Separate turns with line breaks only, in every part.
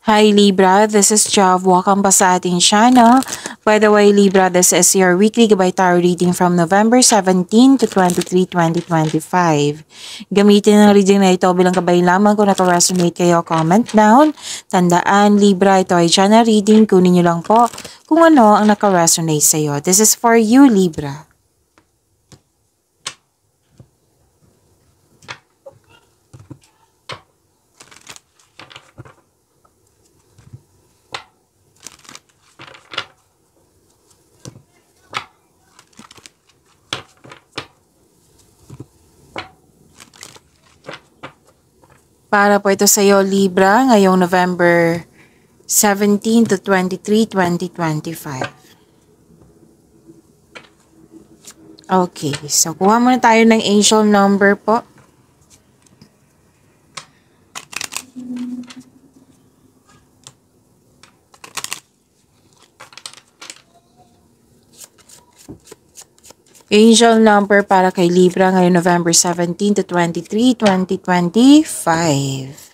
Hi Libra, this is Jav. Welcome pa sa ating channel. By the way Libra, this is your weekly Gabay Tarot reading from November 17 to 23, 2025. Gamitin ang reading na ito bilang gabay lamang. Kung naka-resonate kayo, comment down. Tandaan Libra, ito ay channel reading. Kunin nyo lang po kung ano ang naka-resonate sa iyo. This is for you Libra. Para po ito sa iyo, Libra, ngayong November 17 to 23, 2025. Okay, so kuha muna tayo ng angel number po. Angel number para kay Libra ngayong November 17 to 23, 2025.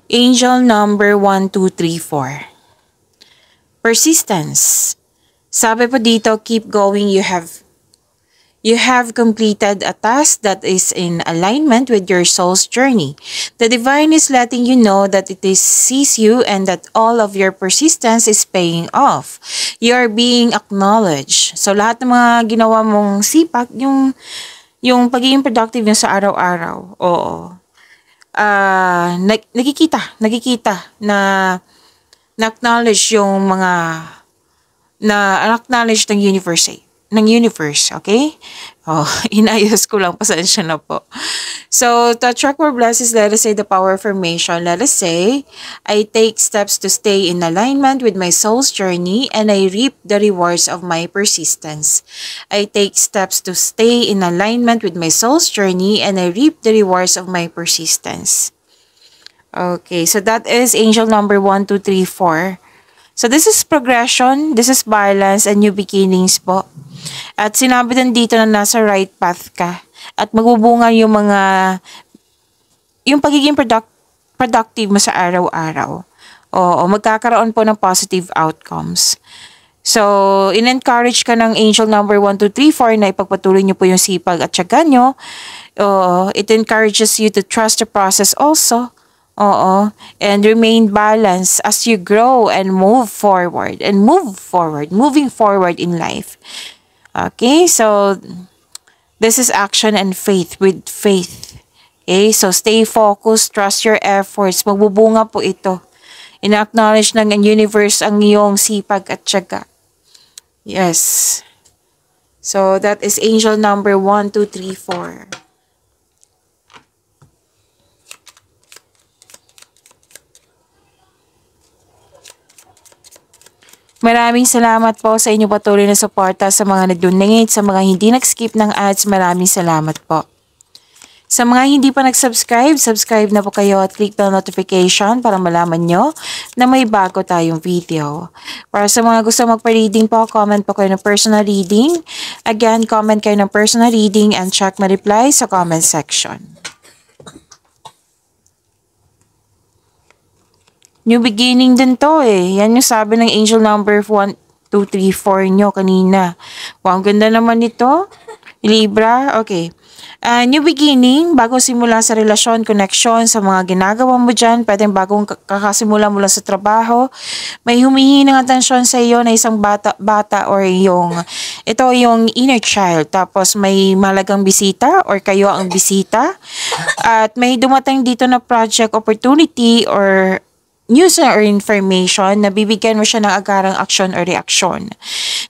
Angel number 1, 2, 3, 4. Persistence. Sabi po dito, keep going. You have completed a task that is in alignment with your soul's journey. The divine is letting you know that it sees you and that all of your persistence is paying off. You are being acknowledged. So lahat ng mga ginawa mong sipag, yung pagiging productive nyo sa araw-araw, oo. Nakikita na na-acknowledge yung mga na-acknowledge ng universe, okay? Oh, inayos ko lang, pasensya na po. So, to attract more blessings, let us say the power of affirmation. Let us say, I take steps to stay in alignment with my soul's journey and I reap the rewards of my persistence. I take steps to stay in alignment with my soul's journey and I reap the rewards of my persistence. Okay, so that is angel number 1, 2, 3, 4. So this is progression, this is balance and new beginnings po. At sinabi din dito na nasa right path ka. At magbubunga yung pagiging productive mo sa araw-araw. Oo, magkakaroon po ng positive outcomes. So, in-encourage ka ng angel number 1, 2, 3, 4 na ipagpatuloy nyo po yung sipag at tiyaga nyo. It encourages you to trust the process also. Oo, and remain balanced as you grow and moving forward in life. Okay, so this is action and faith with faith. Okay, so stay focused, trust your efforts. Magbubunga po ito. In-acknowledge ng universe ang iyong sipag at tiyaga. Yes. So that is angel number 1, 2, 3, 4. Maraming salamat po sa inyo patuloy na suporta sa mga nag-donate, sa mga hindi nag-skip ng ads, maraming salamat po. Sa mga hindi pa nag-subscribe, subscribe na po kayo at click bell notification para malaman nyo na may bago tayong video. Para sa mga gusto magpa-reading po, comment po kayo ng personal reading. Again, comment kayo ng personal reading and check my reply sa comment section. New beginning din to eh. Yan yung sabi ng angel number 1, 2, 3, 4 nyo kanina. Wow, ang ganda naman nito. Libra, okay. New beginning, bago simula sa relasyon, connection, sa mga ginagawa mo dyan, pwedeng bagong kakasimula mula sa trabaho. May humihingi ng atensyon sa iyo na isang bata or ito yung inner child. Tapos may malagang bisita or kayo ang bisita. At may dumating dito na project opportunity or news or information na bibigyan mo siya ng agarang aksyon o reaksyon.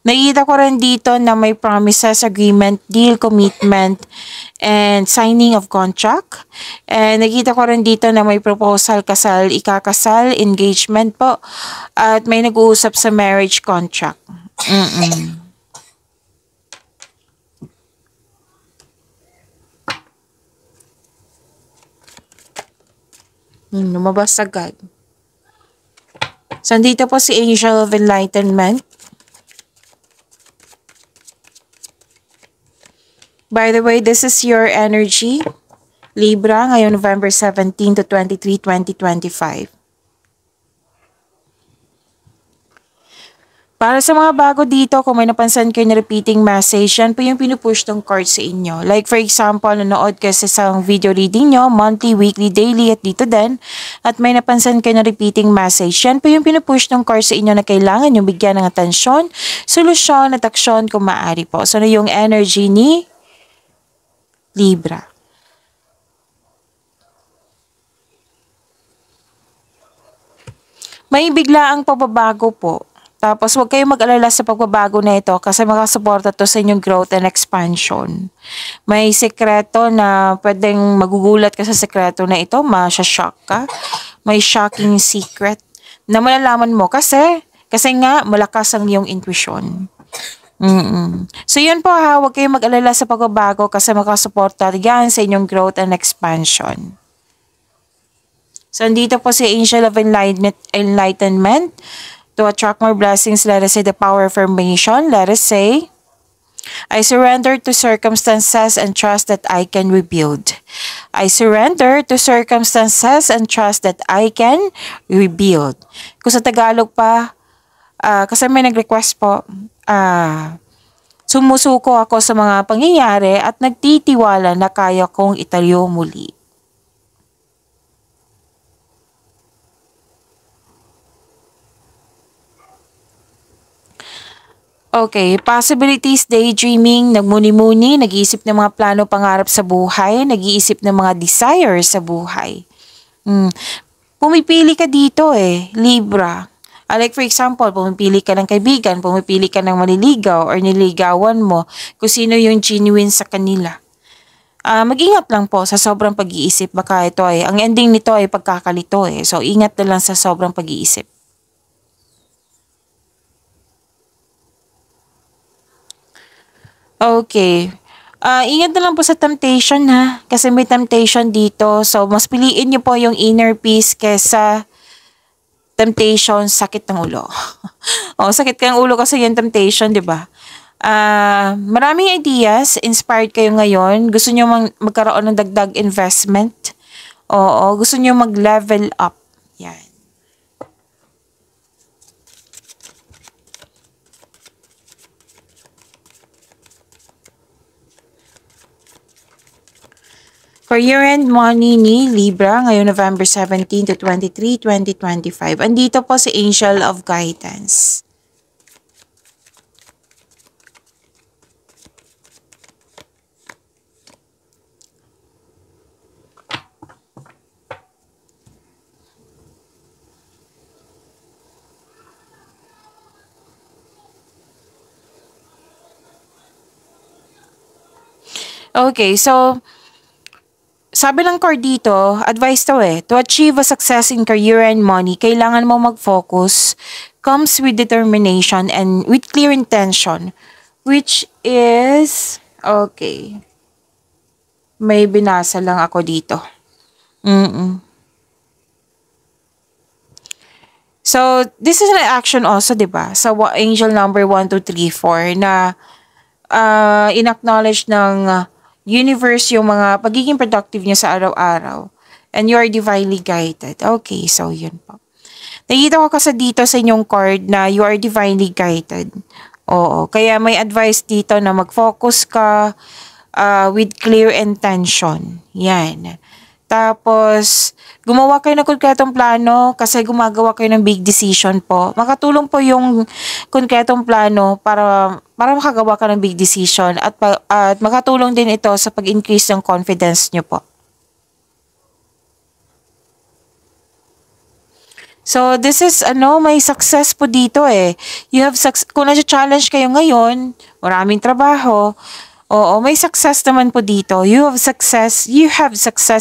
Nakikita ko rin dito na may promises, agreement, deal, commitment, and signing of contract. And nakikita ko rin dito na may proposal, kasal, ikakasal, engagement po. At may nag-uusap sa marriage contract. Lumabas agad. So, dito po si Angel of Enlightenment. By the way, this is your energy. Libra, ngayon November 17 to 23, 2025. Para sa mga bago dito, kung may napansin kayo na repeating message, yan po yung pinupush ng card sa inyo. Like for example, nanood kayo sa isang video reading nyo, monthly, weekly, daily, at dito din. At may napansin kayo na repeating message, yan po yung pinupush ng card sa inyo na kailangan yung bigyan ng atensyon, solusyon at aksyon kung maaari po. So, yung energy ni Libra. May biglaang pababago po. Tapos huwag kayong mag-alala sa pagbabago na ito kasi makasuporta to sa inyong growth and expansion. May sekreto na pwedeng magugulat ka sa sekreto na ito, masya-shock ka. May shocking secret na malalaman mo kasi nga malakas ang iyong intuition. So yun po ha, huwag kayong mag-alala sa pagbabago kasi makasuporta yan sa inyong growth and expansion. So andito po si Angel of Enlightenment. To attract more blessings, let us say the power of affirmation. Let us say, I surrender to circumstances and trust that I can rebuild. I surrender to circumstances and trust that I can rebuild. Kung sa Tagalog pa, kasi may nag-request po, sumusuko ako sa mga pangyayari at nagtitiwala na kaya kong itayo muli. Okay, possibilities, daydreaming, nagmuni-muni, nag-iisip ng mga plano, pangarap sa buhay, nag-iisip ng mga desires sa buhay. Pumipili ka dito Libra. Like for example, pumipili ka ng kaibigan, pumipili ka ng maliligaw or niligawan mo kung sino yung genuine sa kanila. Mag-ingat lang po sa sobrang pag-iisip. Baka ito ang ending nito ay pagkakalito So, ingat na lang sa sobrang pag-iisip. Okay. Ingat na lang po sa temptation ha. Kasi may temptation dito. So, mas piliin niyo po yung inner peace kesa temptation, sakit ng ulo. Sakit ng ulo kasi yung temptation, di ba? Maraming ideas. Inspired kayo ngayon. Gusto niyo magkaroon ng dagdag investment. Gusto niyo mag-level up. Yan. Career and money ni Libra ngayon November 17 to 23, 2025. Andito po si Angel of Guidance. Okay, so sabi ng card dito, advice to achieve a success in career and money, kailangan mo mag-focus, comes with determination and with clear intention, which is, okay, may binasa lang ako dito. So, this is an action also, diba? Sa angel number 1, 2, 3, 4 na in-acknowledge ng universe yung mga pagiging productive niya sa araw-araw. And you are divinely guided. Okay, so yun po. Nakita ko kasi dito sa inyong card na you are divinely guided. Oo, kaya may advice dito na mag-focus ka with clear intention. Yan. Tapos, gumawa kayo ng konkretong plano kasi gumagawa kayo ng big decision po. Makatulong po yung konkretong plano para makagawa ka ng big decision at makatulong din ito sa pag-increase ng confidence nyo po. So, this is, may success po dito You have kung nasa-challenge kayo ngayon, maraming trabaho, may success naman po dito. You have success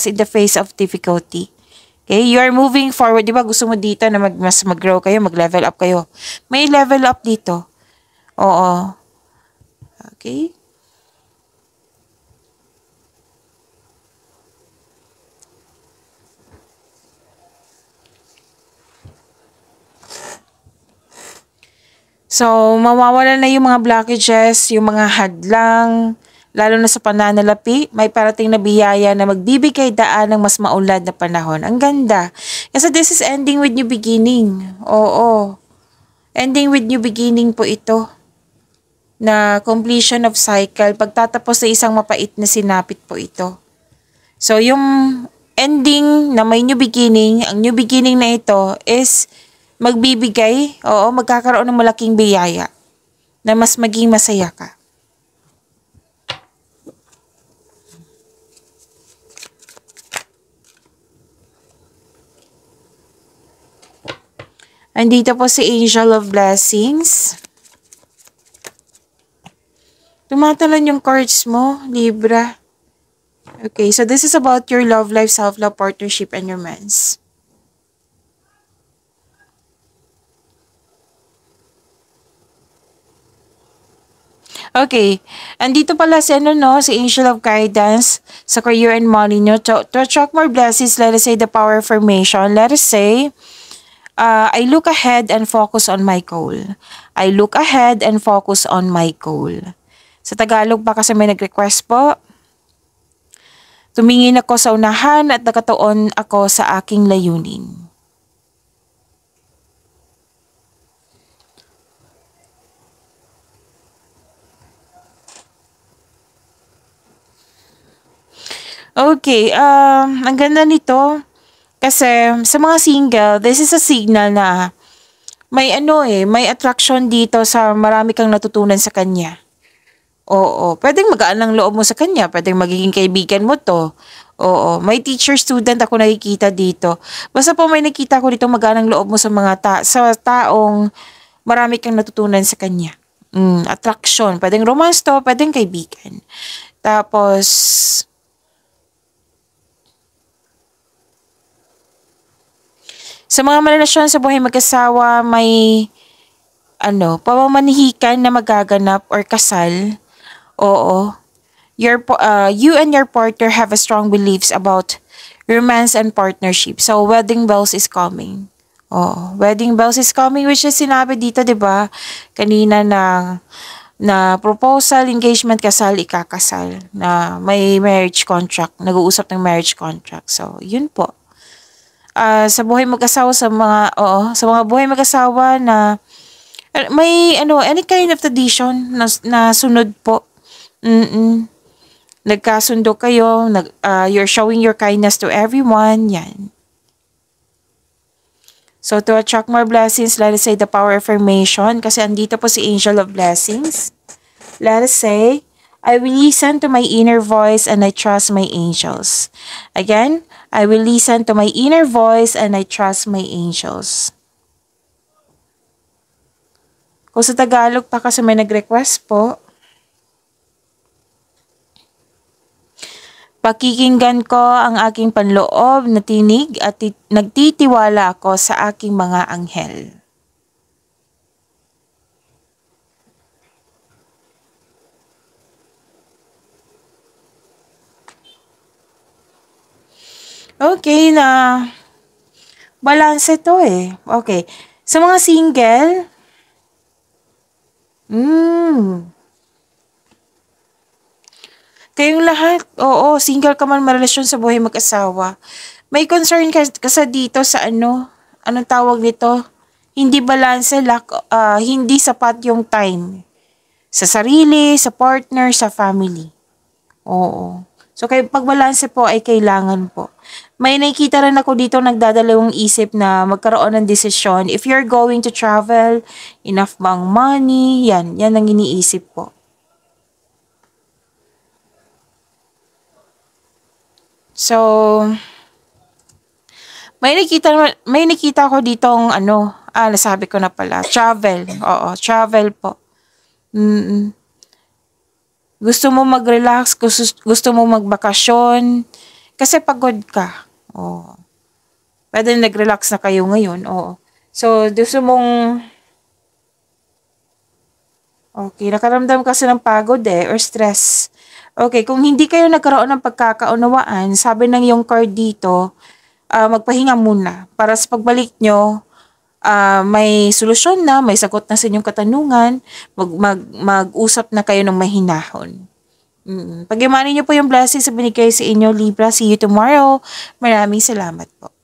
in the face of difficulty. Okay, you are moving forward. Di ba gusto mo dito na mas mag-grow kayo, mag-level up kayo. May level up dito. Okay. So, mawawala na yung mga blockages, yung mga hadlang. Lalo na sa pananalapi, may parating na biyaya na magbibigay daan ng mas maunlad na panahon. Ang ganda. Kasi this is ending with new beginning. Oo. Ending with new beginning po ito. Na completion of cycle. Pagtatapos sa isang mapait na sinapit po ito. So, yung ending na may new beginning, ang new beginning na ito is magbibigay, magkakaroon ng malaking biyaya na mas maging masaya ka. Andito po si Angel of Blessings. Tumatalon yung cards mo, Libra. Okay, so this is about your love life, self-love, partnership, and romance. Okay, andito pala si si Angel of Guidance sa career and money nyo. To attract more blessings, let us say the power of affirmation. Let us say, I look ahead and focus on my goal. I look ahead and focus on my goal. Sa Tagalog pa kasi may nag-request po. Tumingin ako sa unahan at nakatuon ako sa aking layunin. Okay, ang ganda nito. Kasi sa mga single, this is a signal na may may attraction dito sa marami kang natutunan sa kanya. Oo, pwedeng magaan ang loob mo sa kanya, pwedeng magiging kaibigan mo to. Oo, may teacher-student ako nakikita dito. Basta po may nakita ko dito magaan ang loob mo sa sa taong marami kang natutunan sa kanya. Attraction, pwedeng romance to, pwedeng kaibigan. Tapos, sa mga marelasyon sa buhay mag-asawa, may pamamanihikan na magaganap or kasal. Oo. You and your partner have a strong beliefs about romance and partnership. So, wedding bells is coming. Oo. Wedding bells is coming, which is sinabi dito, 'di ba? Kanina na proposal, engagement, kasal, ikakasal. Na may marriage contract. Nag-uusap ng marriage contract. So, yun po. Sa buhay mag-asawa sa mga buhay mag-asawa na may any kind of tradition na sunod po. Nagkasundo kayo, you're showing your kindness to everyone, yan. So to attract more blessings, let us say the power of affirmation kasi andito po si Angel of Blessings. Let us say, I will listen to my inner voice and I trust my angels. Again, I will listen to my inner voice and I trust my angels. Kung sa Tagalog pa kasi may nag-request po, pakikinggan ko ang aking panloob na tinig at nagtitiwala ako sa aking mga anghel. Okay na. Balanse to eh. Okay. Sa mga single, kayong lahat, single ka man marelasyon sa buhay mag-asawa. May concern ka sa dito sa anong tawag nito? Hindi balanse, hindi sapat yung time. Sa sarili, sa partner, sa family. Oo. So, pagbalanse po ay kailangan po. May nakikita rin ako dito nagdadalawang isip na magkaroon ng desisyon. If you're going to travel, enough bang money? Yan ang iniisip po. So, may nakita ko ditong nasabi ko na pala, travel. Oo, travel po. Gusto mo mag-relax, gusto mo magbakasyon, kasi pagod ka. Oo. Pwede nag-relax na kayo ngayon. Oo. So, gusto mong okay, nakaramdam kasi ng pagod or stress. Okay, kung hindi kayo nagkaroon ng pagkakaunawaan, sabi ng yung card dito, magpahinga muna. Para sa pagbalik nyo, may solusyon na, may sagot na sa inyong katanungan, mag-usap na kayo ng mahinahon. Pag-imani niyo po yung blessings sa binigay sa inyo, Libra. See you tomorrow. Maraming salamat po.